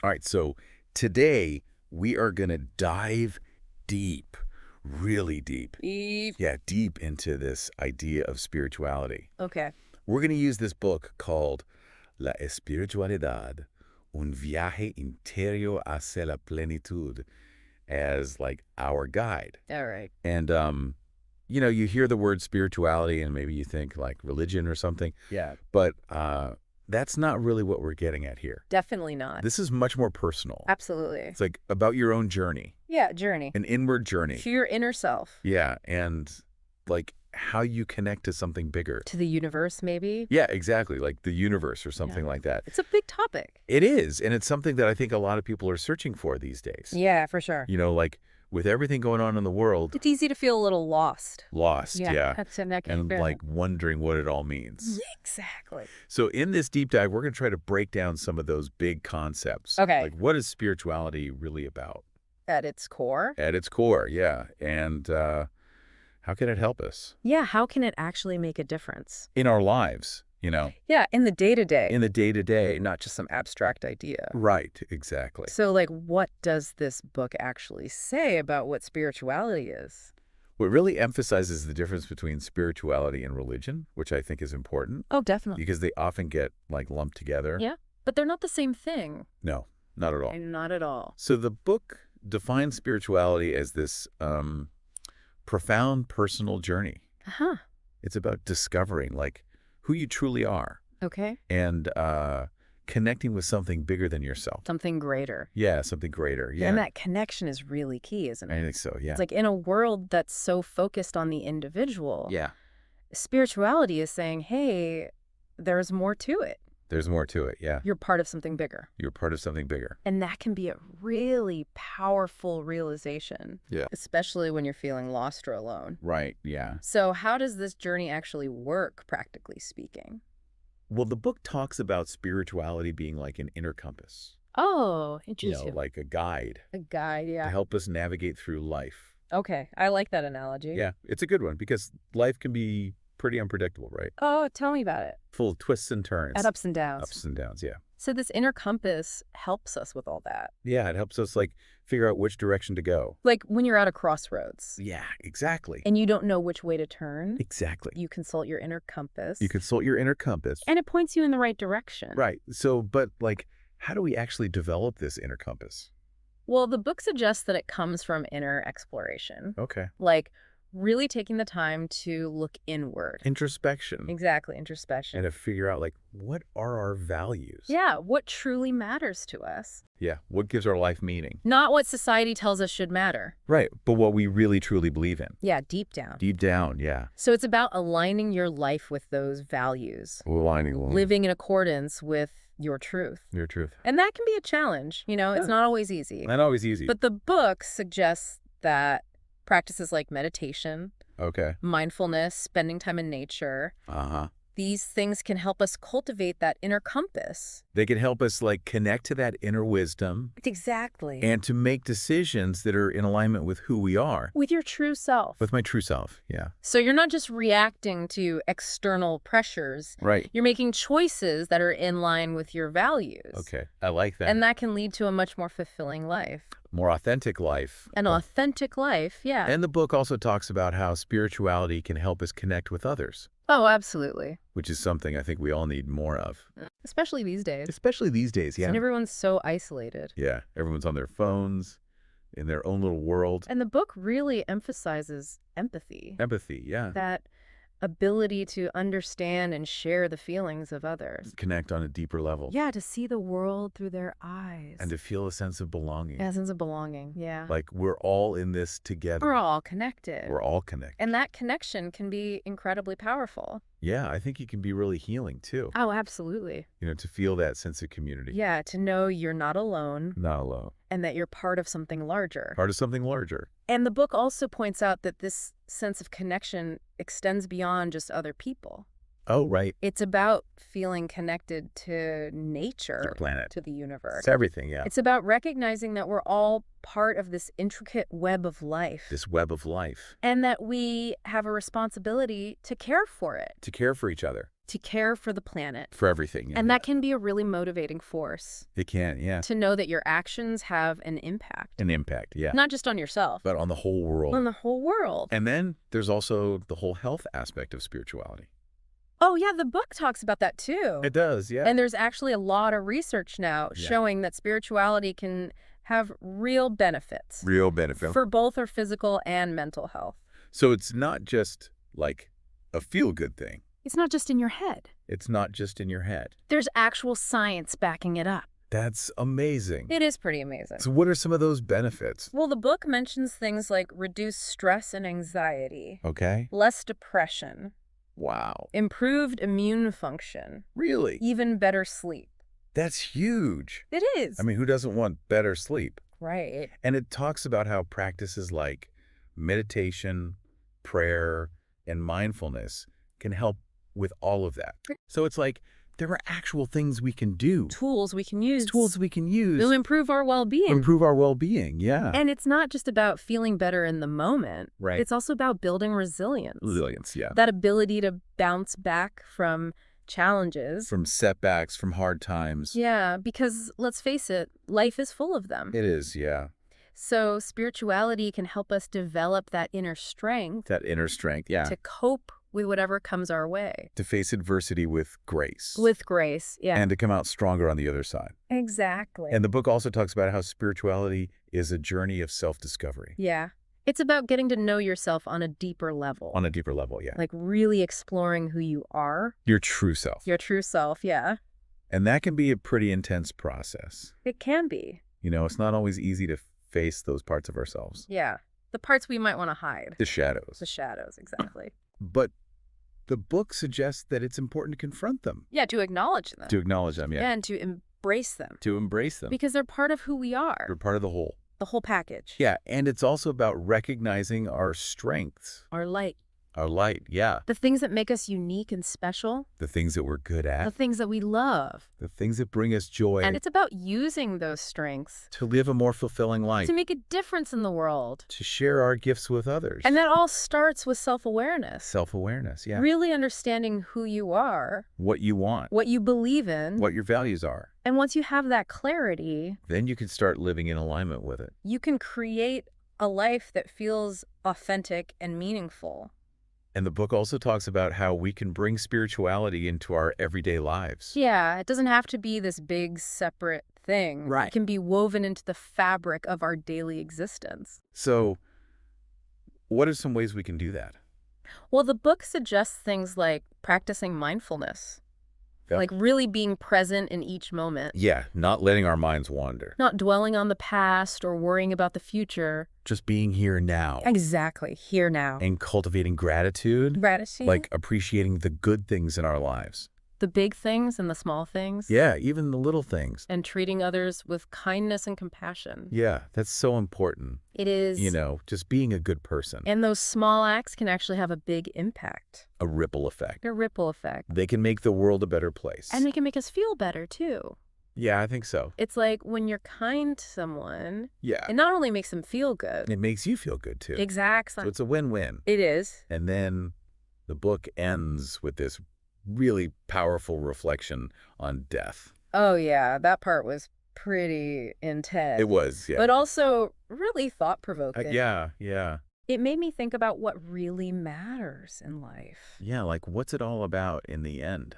All right, so today we are going to dive deep, really deep. Eve. Yeah, deep into this idea of spirituality. Okay. We're going to use this book called La Espiritualidad, un viaje interior hacia la plenitud as like our guide. All right. And you hear the word spirituality and maybe you think like religion or something, Yeah. but that's not really what we're getting at here. Definitely not. This is much more personal. Absolutely. It's like about your own journey, Yeah, journey. an inward journey. To your inner self. Yeah, and like how you connect to something bigger. To the universe, maybe. Yeah, exactly, like the universe or something Yeah. like that. It's a big topic. It is, and it's something that I think a lot of people are searching for these days. Yeah, for sure. Like with everything going on in the world, It's easy to feel a little lost. lost, yeah. And yeah. like wondering what it all means. Exactly. So in this deep dive, we're going to try to break down some of those big concepts. Okay. Like what is spirituality really about? At its core. At its core, yeah. And how can it help us? Yeah, how can it actually make a difference? In our lives, Yeah, in the day-to-day. in the day-to-day. Not just some abstract idea. Right, exactly. So, like, what does this book actually say about what spirituality is? What really emphasizes the difference between spirituality and religion, which I think is important, Oh, definitely. because they often get like lumped together. Yeah, but they're not the same thing. No, not at all. Not at all. So the book defines spirituality as this profound personal journey. Uh-huh. It's about discovering like who you truly are Okay. and connecting with something bigger than yourself. Something greater. Yeah, something greater. Yeah, And that connection is really key, isn't I it? think so. Yeah. It's like in a world that's so focused on the individual, Yeah, spirituality is saying, hey, there's more to it. there's more to it. Yeah, You're part of something bigger. you're part of something bigger. And that can be a really powerful realization, Yeah. especially when you're feeling lost or alone. Right. Yeah. So how does this journey actually work, practically speaking? Well, the book talks about spirituality being like an inner compass, Oh, interesting. like a guide A guide, to yeah. help us navigate through life. Okay, I like that analogy. Yeah, it's a good one because life can be pretty unpredictable, right? Oh, tell me about it. Full of twists and turns. At ups and downs. Ups and downs, yeah. So this inner compass helps us with all that. Yeah, it helps us like figure out which direction to go. Like when you're at a crossroads Yeah, exactly. and you don't know which way to turn, Exactly. you consult your inner compass. You consult your inner compass. And it points you in the right direction. Right. So, but like, how do we actually develop this inner compass? Well, the book suggests that it comes from inner exploration. Okay. Like really taking the time to look inward. Introspection. Exactly, introspection. And to figure out like, what are our values? Yeah, what truly matters to us. Yeah. What gives our life meaning? Not what society tells us should matter. Right. But what we really truly believe in. Yeah, deep down. Deep down, yeah. So it's about aligning your life with those values, Aligning. living in accordance with your truth. Your truth. And that can be a challenge. It's not always easy. Not always easy. But the book suggests that practices like meditation, okay. mindfulness, spending time in nature, Uh-huh. these things can help us cultivate that inner compass. They can help us like connect to that inner wisdom Exactly. and to make decisions that are in alignment with who we are. With your true self. With my true self, yeah. So you're not just reacting to external pressures. Right. You're making choices that are in line with your values. Okay. I like that. And that can lead to a much more fulfilling life. More authentic life. An authentic life, yeah. And the book also talks about how spirituality can help us connect with others, Oh, absolutely. which is something I think we all need more of. Especially these days. Especially these days, yeah. And everyone's so isolated. Yeah. Everyone's on their phones, in their own little world. And the book really emphasizes empathy. Empathy, yeah. That ability to understand and share the feelings of others. Connect on a deeper level. Yeah, to see the world through their eyes. And to feel a sense of belonging. Yeah, a sense of belonging, yeah. Like we're all in this together. We're all connected. We're all connected. And that connection can be incredibly powerful. Yeah, I think it can be really healing too. Oh, absolutely. To feel that sense of community. Yeah, to know you're not alone Not alone. and that you're part of something larger. Part of something larger. And the book also points out that this sense of connection extends beyond just other people. Oh, right. It's about feeling connected to nature, The planet. to the universe. It's everything, yeah. It's about recognizing that we're all part of this intricate web of life. This web of life. And that we have a responsibility to care for it. To care for each other. to care for the planet. For everything. Yeah, And yeah. that can be a really motivating force. It can, yeah. To know that your actions have an impact. An impact, yeah. Not just on yourself. But on the whole world. On the whole world. And then there's also the whole health aspect of spirituality. Oh, yeah, the book talks about that too. It does, yeah. And there's actually a lot of research now showing that spirituality can have real benefits. Real benefit. For both our physical and mental health. So it's not just like a feel-good thing. It's not just in your head. It's not just in your head. There's actual science backing it up. That's amazing. It is pretty amazing. So what are some of those benefits? Well, the book mentions things like reduced stress and anxiety. Okay. Less depression. Wow. Improved immune function. Really? Even better sleep. That's huge. It is. I mean, who doesn't want better sleep? Right. And it talks about how practices like meditation, prayer, and mindfulness can help with all of that. So it's like there are actual things we can do. Tools we can use. Tools we can use. They'll improve our well-being. Improve our well-being, yeah. And it's not just about feeling better in the moment. Right. It's also about building resilience. Resilience, yeah. That ability to bounce back from challenges. From setbacks, from hard times. Yeah, because let's face it, life is full of them. It is, yeah. So spirituality can help us develop that inner strength. That inner strength, yeah. To cope with whatever comes our way. To face adversity with grace. With grace, yeah. And to come out stronger on the other side. Exactly. And the book also talks about how spirituality is a journey of self-discovery. Yeah. It's about getting to know yourself on a deeper level. On a deeper level, yeah. Like really exploring who you are. Your true self. Your true self, yeah. And that can be a pretty intense process. It can be. You know, it's not always easy to face those parts of ourselves. Yeah. The parts we might want to hide. The shadows. The shadows, exactly. But the book suggests that it's important to confront them. Yeah, to acknowledge them. To acknowledge them, yeah. And to embrace them. To embrace them. Because they're part of who we are. They're part of the whole. The whole package. Yeah, and it's also about recognizing our strengths. Our light. Our light, yeah. The things that make us unique and special. The things that we're good at. The things that we love. The things that bring us joy. And it's about using those strengths. To live a more fulfilling life. To make a difference in the world. To share our gifts with others. And that all starts with self-awareness. Self-awareness, yeah. Really understanding who you are. What you want. What you believe in. What your values are. And once you have that clarity, then you can start living in alignment with it. You can create a life that feels authentic and meaningful. And the book also talks about how we can bring spirituality into our everyday lives. Yeah, it doesn't have to be this big separate thing. Right. It can be woven into the fabric of our daily existence. So what are some ways we can do that? Well, the book suggests things like practicing mindfulness. Yep. Like really being present in each moment. Yeah, not letting our minds wander. Not dwelling on the past or worrying about the future. Just being here now. Exactly, here now. And cultivating gratitude. Gratitude. Like appreciating the good things in our lives. The big things and the small things. Yeah, even the little things. And treating others with kindness and compassion. Yeah, that's so important. It is. You know, just being a good person. And those small acts can actually have a big impact. A ripple effect. A ripple effect. They can make the world a better place. And they can make us feel better, too. Yeah, I think so. It's like when you're kind to someone, yeah, it not only makes them feel good. It makes you feel good, too. Exactly. So it's a win-win. It is. And then the book ends with this really powerful reflection on death. Oh, yeah. That part was pretty intense. It was, yeah. But also really thought-provoking. Yeah. It made me think about what really matters in life. Yeah, like what's it all about in the end?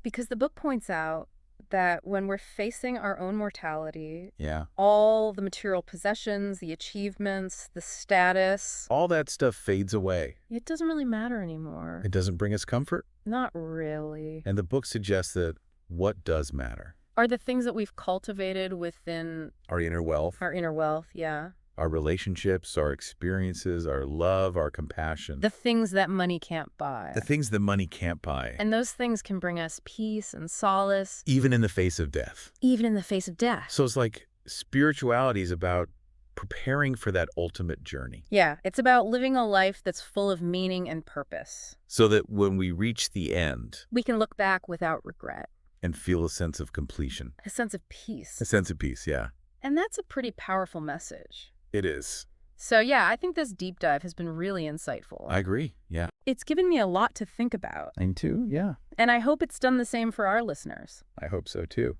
Because the book points out that when we're facing our own mortality, yeah, all the material possessions, the achievements, the status, all that stuff fades away. It doesn't really matter anymore. It doesn't bring us comfort? Not really. And the book suggests that what does matter are the things that we've cultivated within our inner wealth. Our inner wealth, yeah. Our relationships, our experiences, our love, our compassion. The things that money can't buy. The things that money can't buy. And those things can bring us peace and solace. Even in the face of death. Even in the face of death. So it's like spirituality is about preparing for that ultimate journey. Yeah, it's about living a life that's full of meaning and purpose. So that when we reach the end, we can look back without regret. And feel a sense of completion. A sense of peace. A sense of peace, yeah. And that's a pretty powerful message. It is. So yeah, I think this deep dive has been really insightful. I agree, yeah. It's given me a lot to think about. Mine too, yeah. And I hope it's done the same for our listeners. I hope so too.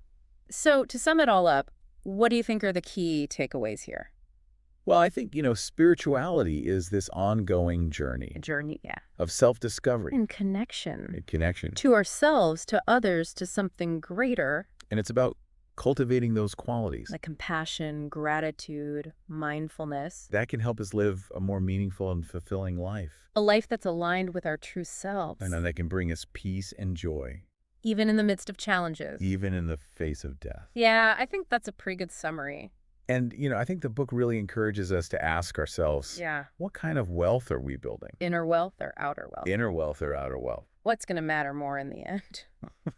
So to sum it all up, what do you think are the key takeaways here? Well, I think, spirituality is this ongoing journey A journey, yeah. of self-discovery And connection. and connection. To ourselves, to others, to something greater. And it's about cultivating those qualities Like compassion, gratitude, mindfulness. that can help us live a more meaningful and fulfilling life. A life that's aligned with our true selves. And that can bring us peace and joy, Even in the midst of challenges. even in the face of death. Yeah, I think that's a pretty good summary. And, I think the book really encourages us to ask ourselves, Yeah. what kind of wealth are we building? Inner wealth or outer wealth? Inner wealth or outer wealth? What's going to matter more in the end?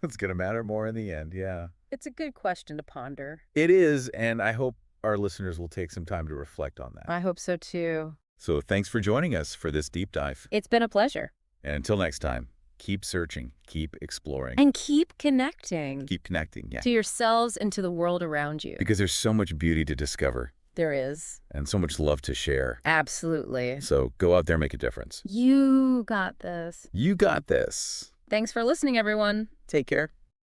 It's going to matter more in the end, yeah. It's a good question to ponder. It is, and I hope our listeners will take some time to reflect on that. I hope so too. So thanks for joining us for this deep dive. It's been a pleasure. And until next time, keep searching, keep exploring, And keep connecting keep connecting, yeah. to yourselves and to the world around you. Because there's so much beauty to discover There is. and so much love to share. Absolutely. So go out there and make a difference. You got this. You got this. Thanks for listening, everyone. Take care.